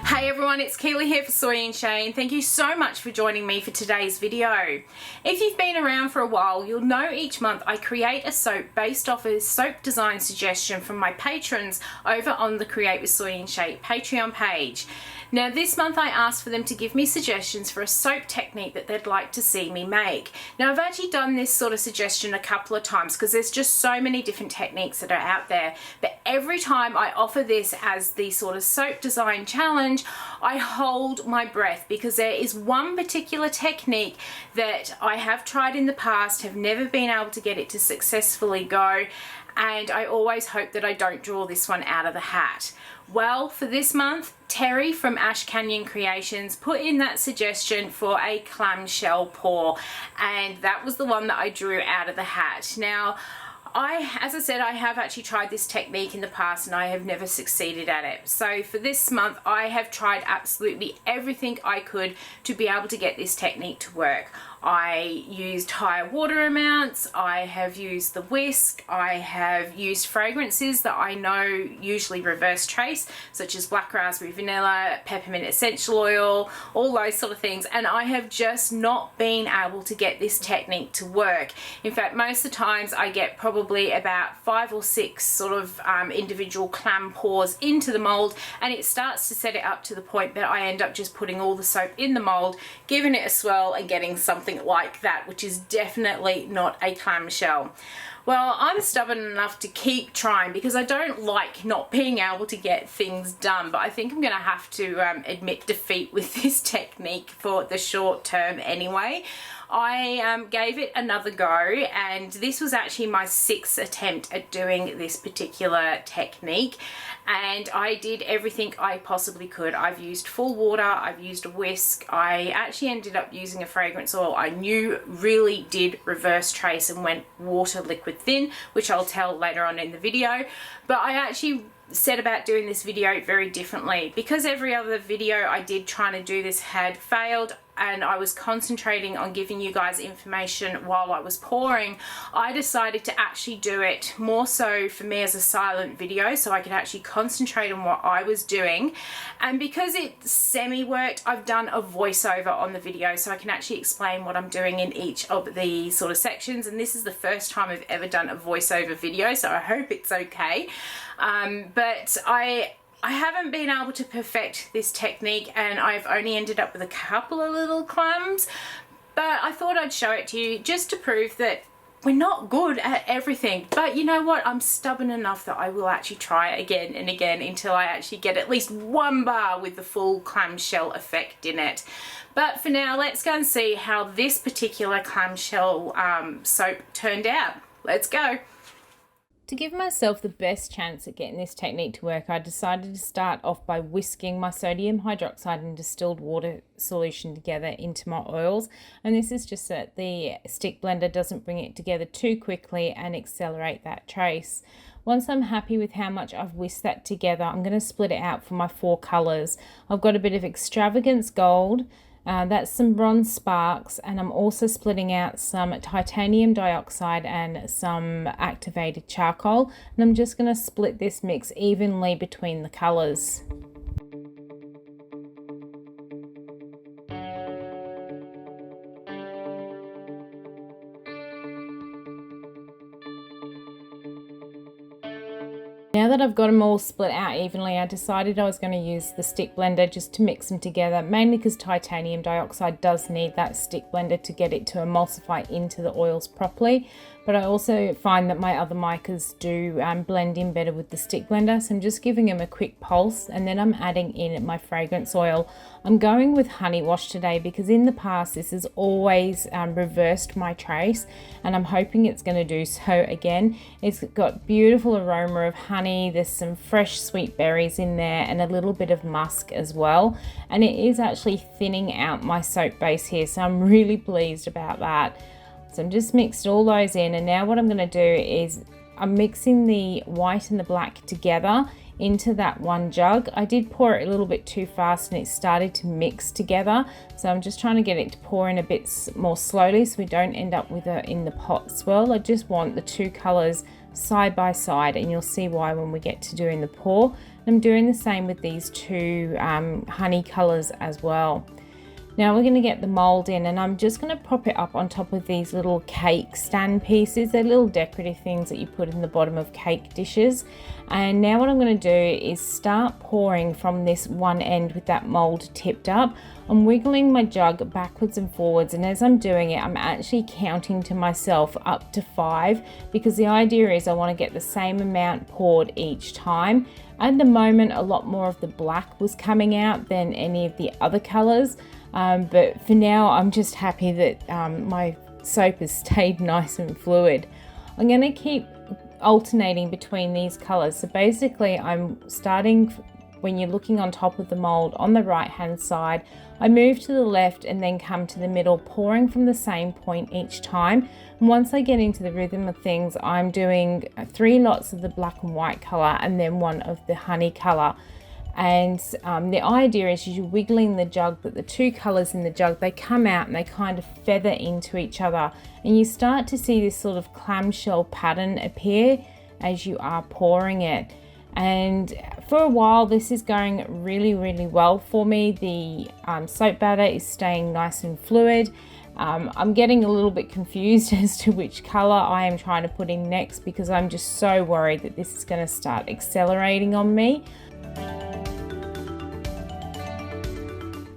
Hey everyone, it's Keely here for Soy and Shea, and thank you so much for joining me for today's video. If you've been around for a while, you'll know each month I create a soap based off a soap design suggestion from my patrons over on the Create with Soy and Shea Patreon page. Now this month I asked for them to give me suggestions for a soap technique that they'd like to see me make. Now I've actually done this sort of suggestion a couple of times because there's just so many different techniques that are out there, but every time I offer this as the sort of soap design challenge, I hold my breath because there is one particular technique that I have tried in the past, have never been able to get it to successfully go, and I always hope that I don't draw this one out of the hat. Well, for this month, Terri from Ash Canyon Creations put in that suggestion for a clamshell pour, and that was the one that I drew out of the hat. Now, as I said, I have actually tried this technique in the past and I have never succeeded at it. So for this month, I have tried absolutely everything I could to be able to get this technique to work. I used higher water amounts, I have used the whisk, I have used fragrances that I know usually reverse trace, such as black raspberry vanilla, peppermint essential oil, all those sort of things, and I have just not been able to get this technique to work. In fact, most of the times I get probably about 5 or 6 sort of individual clam pours into the mold, and it starts to set it up to the point that I end up just putting all the soap in the mold, giving it a swirl and getting something like that, which is definitely not a clamshell. Well, I'm stubborn enough to keep trying because I don't like not being able to get things done, but I think I'm going to have to admit defeat with this technique for the short term anyway. I gave it another go, and this was actually my 6th attempt at doing this particular technique, and I did everything I possibly could. I've used full water, I've used a whisk, I actually ended up using a fragrance oil I knew really did reverse trace and went water liquid thin, which I'll tell later on in the video, but I actually set about doing this video very differently because every other video I did trying to do this had failed and I was concentrating on giving you guys information while I was pouring. I decided to actually do it more so for me as a silent video so I could actually concentrate on what I was doing, and because it semi-worked, I've done a voiceover on the video so I can actually explain what I'm doing in each of the sort of sections, and this is the first time I've ever done a voiceover video, so I hope it's okay. But I haven't been able to perfect this technique and I've only ended up with a couple of little clams, but I thought I'd show it to you just to prove that we're not good at everything. But you know what? I'm stubborn enough that I will actually try it again and again until I actually get at least one bar with the full clamshell effect in it. But for now, let's go and see how this particular clamshell soap turned out. Let's go. To give myself the best chance at getting this technique to work, I decided to start off by whisking my sodium hydroxide and distilled water solution together into my oils. And this is just that the stick blender doesn't bring it together too quickly and accelerate that trace. Once I'm happy with how much I've whisked that together, I'm going to split it out for my 4 colours. I've got a bit of Extravagance Gold, that's some Bronze Sparks, and I'm also splitting out some titanium dioxide and some activated charcoal, and I'm just going to split this mix evenly between the colours. Now that I've got them all split out evenly, I decided I was going to use the stick blender just to mix them together, mainly because titanium dioxide does need that stick blender to get it to emulsify into the oils properly. But I also find that my other micas do blend in better with the stick blender, so I'm just giving them a quick pulse, and then I'm adding in my fragrance oil. I'm going with honey wash today because in the past this has always reversed my trace, and I'm hoping it's going to do so again. It's got beautiful aroma of honey, there's some fresh sweet berries in there and a little bit of musk as well, and it is actually thinning out my soap base here, so I'm really pleased about that. So I'm just mixed all those in, and now what I'm going to do is I'm mixing the white and the black together into that one jug. I did pour it a little bit too fast and it started to mix together, so I'm just trying to get it to pour in a bit more slowly so we don't end up with it in the pot swirl. I just want the 2 colours side by side, and you'll see why when we get to doing the pour. I'm doing the same with these two honey colors as well. Now we're going to get the mold in, and I'm just going to prop it up on top of these little cake stand pieces. They're little decorative things that you put in the bottom of cake dishes. And now what I'm going to do is start pouring from this one end with that mold tipped up. I'm wiggling my jug backwards and forwards, and as I'm doing it, I'm actually counting to myself up to 5, because the idea is I want to get the same amount poured each time. At the moment, a lot more of the black was coming out than any of the other colors. But for now, I'm just happy that my soap has stayed nice and fluid. I'm going to keep alternating between these colors. So basically, I'm starting when you're looking on top of the mold on the right hand side. I move to the left and then come to the middle, pouring from the same point each time. And once I get into the rhythm of things, I'm doing 3 lots of the black and white color and then 1 of the honey color. And the idea is you're wiggling the jug, but the 2 colors in the jug, they come out and they kind of feather into each other. And you start to see this sort of clamshell pattern appear as you are pouring it. And for a while, this is going really, really well for me. The soap batter is staying nice and fluid. I'm getting a little bit confused as to which color I am trying to put in next, because I'm just so worried that this is going to start accelerating on me.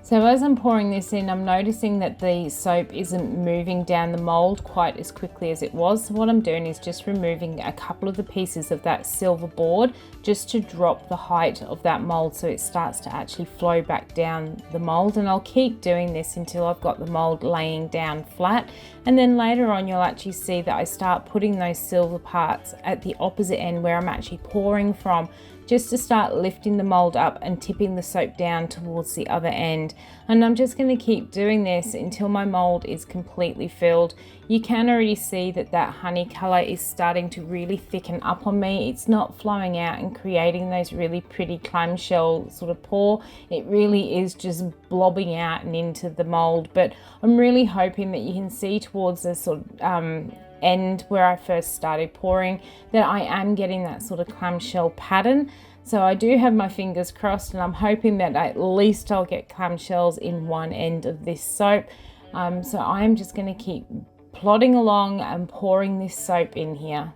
So as I'm pouring this in, I'm noticing that the soap isn't moving down the mold quite as quickly as it was. So what I'm doing is just removing a couple of the pieces of that silver board just to drop the height of that mold so it starts to actually flow back down the mold. And I'll keep doing this until I've got the mold laying down flat. And then later on, you'll actually see that I start putting those silver parts at the opposite end where I'm actually pouring from, just to start lifting the mold up and tipping the soap down towards the other end. And I'm just going to keep doing this until my mold is completely filled. You can already see that that honey color is starting to really thicken up on me. It's not flowing out and creating those really pretty clamshell sort of pour. It really is just blobbing out and into the mold. But I'm really hoping that you can see towards the sort of end where I first started pouring that I am getting that sort of clamshell pattern. So I do have my fingers crossed, and I'm hoping that at least I'll get clamshells in one end of this soap. So I'm just going to keep plodding along and pouring this soap in here.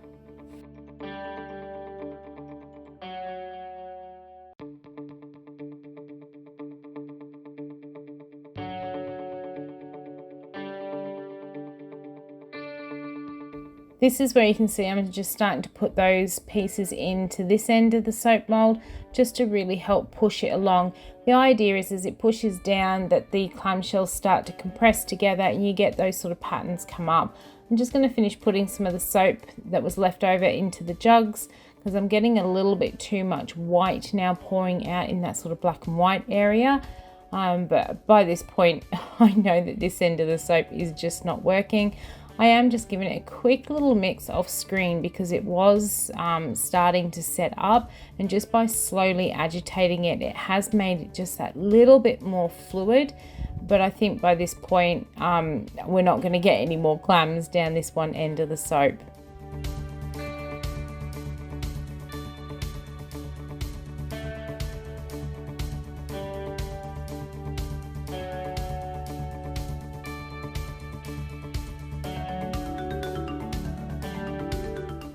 This is where you can see I'm just starting to put those pieces into this end of the soap mold just to really help push it along. The idea is as it pushes down that the clamshells start to compress together and you get those sort of patterns come up. I'm just going to finish putting some of the soap that was left over into the jugs because I'm getting a little bit too much white now pouring out in that sort of black and white area. But by this point, I know that this end of the soap is just not working. I am just giving it a quick little mix off screen because it was starting to set up, and just by slowly agitating it, it has made it just that little bit more fluid. But I think by this point, we're not going to get any more clams down this one end of the soap.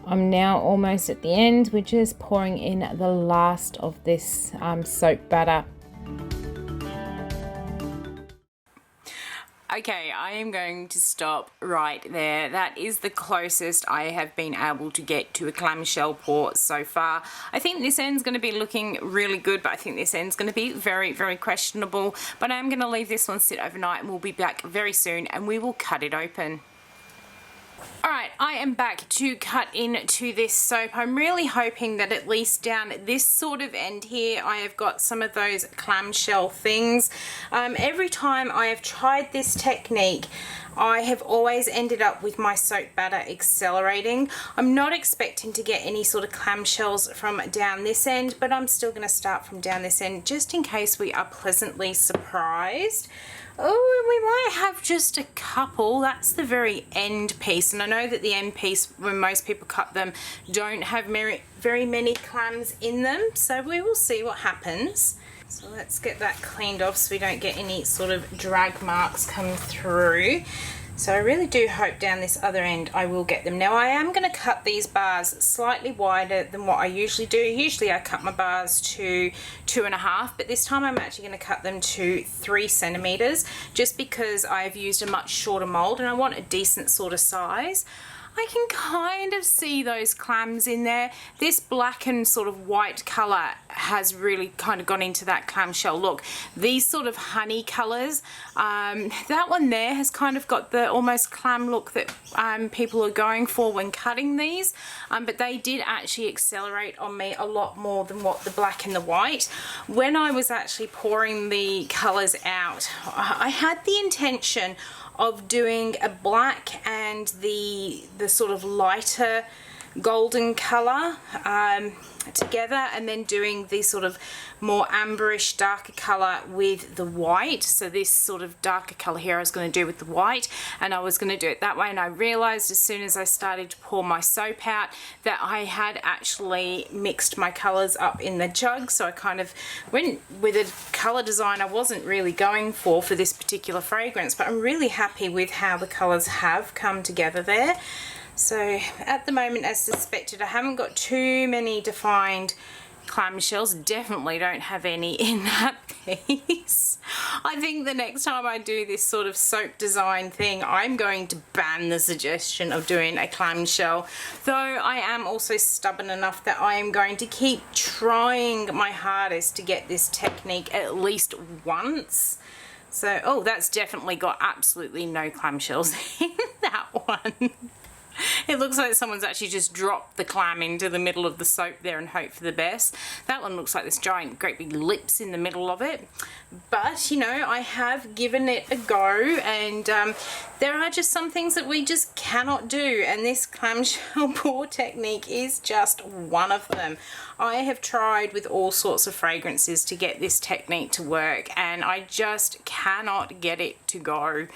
I'm now almost at the end, which is pouring in the last of this soap batter. Okay, I am going to stop right there. That is the closest I have been able to get to a clamshell pour so far. I think this end's going to be looking really good, but I think this end's going to be very, very questionable. But I'm going to leave this one sit overnight, and we'll be back very soon and we will cut it open. Alright, I am back to cut into this soap. I'm really hoping that at least down this sort of end here, I have got some of those clamshell things. Every time I have tried this technique, I have always ended up with my soap batter accelerating. I'm not expecting to get any sort of clamshells from down this end, but I'm still going to start from down this end just in case we are pleasantly surprised. Oh, we might have just a couple. That's the very end piece, and I know that the end piece, when most people cut them, don't have very many clams in them, so we will see what happens. So let's get that cleaned off so we don't get any sort of drag marks come through. So I really do hope down this other end I will get them. Now I am going to cut these bars slightly wider than what I usually do. Usually I cut my bars to 2.5, but this time I'm actually going to cut them to 3 centimeters, just because I've used a much shorter mold and I want a decent sort of size. I can kind of see those clams in there. This black and sort of white colour has really kind of gone into that clamshell look. These sort of honey colours, that one there has kind of got the almost clam look that people are going for when cutting these, but they did actually accelerate on me a lot more than what the black and the white. When I was actually pouring the colours out, I had the intention of doing a black and the sort of lighter golden colour together, and then doing the sort of more amberish darker colour with the white. So this sort of darker colour here I was going to do with the white, and I was going to do it that way, and I realised as soon as I started to pour my soap out that I had actually mixed my colours up in the jug. So I kind of went with a colour design I wasn't really going for this particular fragrance, but I'm really happy with how the colours have come together there. So at the moment, as suspected, I haven't got too many defined clamshells. Definitely don't have any in that piece. I think the next time I do this sort of soap design thing, I'm going to ban the suggestion of doing a clamshell, though I am also stubborn enough that I am going to keep trying my hardest to get this technique at least once. So, oh, that's definitely got absolutely no clamshells in that one. It looks like someone's actually just dropped the clam into the middle of the soap there and hope for the best. That one looks like this giant great big lips in the middle of it. But, you know, I have given it a go, and there are just some things that we just cannot do, and this clamshell pour technique is just one of them. I have tried with all sorts of fragrances to get this technique to work, and I just cannot get it to go.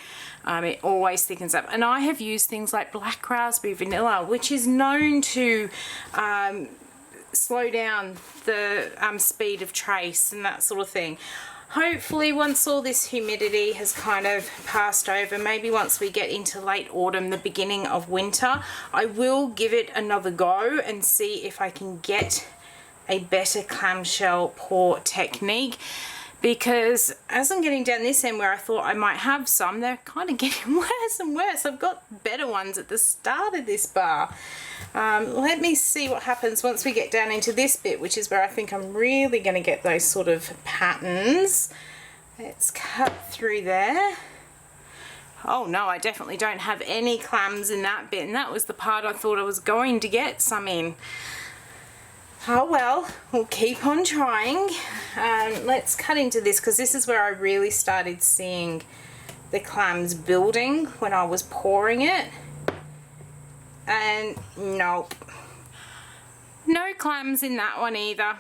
It always thickens up, and I have used things like black raspberry vanilla, which is known to slow down the speed of trace and that sort of thing. Hopefully once all this humidity has kind of passed over, maybe once we get into late autumn, the beginning of winter, I will give it another go and see if I can get a better clamshell pour technique. Because as I'm getting down this end where I thought I might have some, they're kind of getting worse and worse. I've got better ones at the start of this bar. Let me see what happens once we get down into this bit, which is where I think I'm really going to get those sort of patterns. Let's cut through there. Oh no, I definitely don't have any clams in that bit, and that was the part I thought I was going to get some in. Oh well, we'll keep on trying. Let's cut into this, because this is where I really started seeing the clams building when I was pouring it. And nope, no clams in that one either.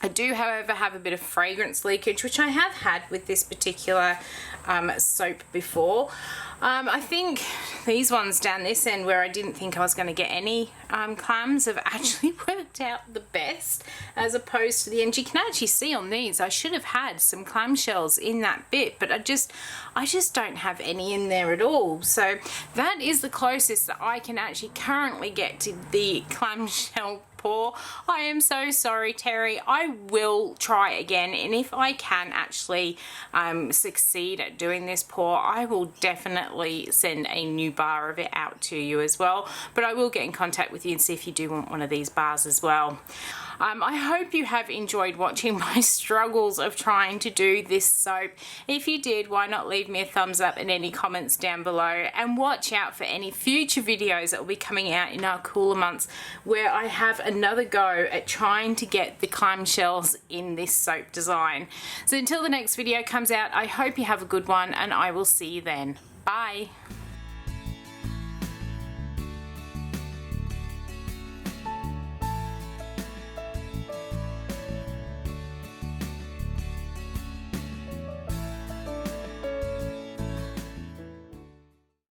I do, however, have a bit of fragrance leakage, which I have had with this particular soap before. I think these ones down this end where I didn't think I was going to get any clams have actually worked out the best, as opposed to the end. You can actually see on these I should have had some clamshells in that bit, but I just don't have any in there at all. So that is the closest that I can actually currently get to the clamshell pour. I am so sorry, Terry. I will try again, and if I can actually succeed at doing this pour, I will definitely send a new bar of it out to you as well. But I will get in contact with you and see if you do want one of these bars as well. I hope you have enjoyed watching my struggles of trying to do this soap. If you did, why not leave me a thumbs up and any comments down below, and watch out for any future videos that will be coming out in our cooler months where I have another go at trying to get the clamshells in this soap design. So until the next video comes out, I hope you have a good one, and I will see you then. Bye.